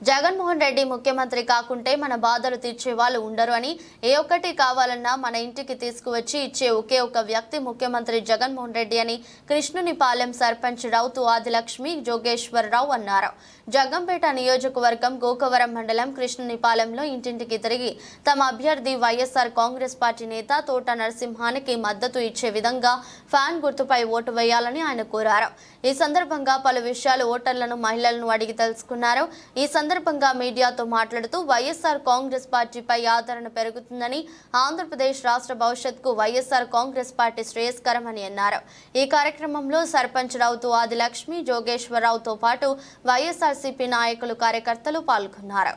జగన్మోహన్ రెడ్డి ముఖ్యమంత్రి కాకుంటే మన బాధలు తీర్చే వాళ్ళు ఉండరు అని, ఏ ఒక్కటి కావాలన్నా మన ఇంటికి తీసుకువచ్చి ఇచ్చే ఒకే ఒక వ్యక్తి ముఖ్యమంత్రి జగన్మోహన్ రెడ్డి అని కృష్ణునిపాలెం సర్పంచ్ రౌతు ఆదిలక్ష్మి జోగేశ్వరరావు అన్నారు. జగ్గంపేట నియోజకవర్గం గోకవరం మండలం కృష్ణునిపాలెంలో ఇంటింటికి తిరిగి తమ అభ్యర్థి వైఎస్ఆర్ కాంగ్రెస్ పార్టీ నేత తోట నరసింహానికి మద్దతు ఇచ్చే విధంగా ఫ్యాన్ గుర్తుపై ఓటు వేయాలని ఆయన కోరారు. ఈ సందర్భంగా పలు విషయాలు ఓటర్లను, మహిళలను అడిగి తెలుసుకున్నారు. ఈ సందర్భంగా మీడియాతో మాట్లాడుతూ వైఎస్ఆర్ కాంగ్రెస్ పార్టీపై ఆదరణ పెరుగుతుందని, ఆంధ్రప్రదేశ్ రాష్ట్ర భవిష్యత్తుకు వైఎస్ఆర్ కాంగ్రెస్ పార్టీ శ్రేయస్కరమని అన్నారు. ఈ కార్యక్రమంలో సర్పంచ్ రౌతు ఆదిలక్ష్మి, జోగేశ్వరరావుతో పాటు వైఎస్ఆర్సీపీ నాయకులు, కార్యకర్తలు పాల్గొన్నారు.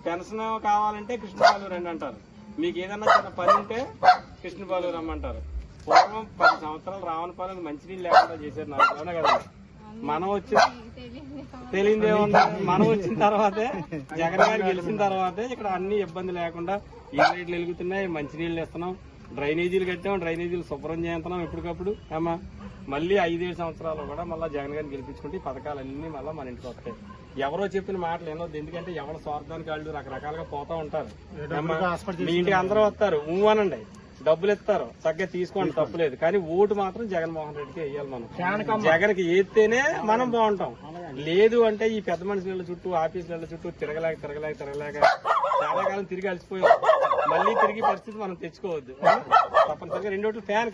పెన్షన్ కావాలంటే కృష్ణపాలెం రండి అంటారు. మీకు ఏదన్నా చిన్న పని ఉంటే కృష్ణపాలెం రమ్మంటారు. పూర్వం 10 సంవత్సరాలు రావణపాలెం మంచినీళ్ళు లేకుండా చేశారు. నాకు కదా మనం వచ్చి తెలియదేముంది. మనం వచ్చిన తర్వాతే, జగన్ గారు గెలిచిన తర్వాతే ఇక్కడ అన్ని ఇబ్బంది లేకుండా ఈ లైట్లు వెలుగుతున్నాయి, మంచినీళ్ళు ఇస్తున్నాం, డ్రైనేజీలు కట్టాం, డ్రైనేజీలు శుభ్రం చేస్తున్నాం ఎప్పటికప్పుడు. అమ్మా మళ్ళీ 5-7 సంవత్సరాలు కూడా మళ్ళీ జగన్ గారిని గెలిపించుకుంటే ఈ పథకాలన్నీ మళ్ళీ మన ఇంటికి వస్తాయి. ఎవరో చెప్పిన మాటలు ఏమో, ఎందుకంటే ఎవరి స్వార్థానికి వాళ్ళు రకరకాలుగా పోతా ఉంటారు. మీ ఇంటికి అందరూ వస్తారు, అనండి, డబ్బులు ఇస్తారు, చక్కగా తీసుకోండి, తప్పులేదు. కానీ ఓటు మాత్రం జగన్మోహన్ రెడ్డికి వేయాలి. మనం జగన్కి వేస్తేనే మనం బాగుంటాం. లేదు అంటే ఈ పెద్ద మనుషుల చుట్టూ, ఆఫీసుల చుట్టూ తిరగలేక చాలా కాలం తిరిగి అలసిపోయాం. మళ్ళీ తిరిగి పరిస్థితి మనం తెచ్చుకోవద్దు. తప్పనిసరిగా 2 ఓట్లు ఫ్యాన్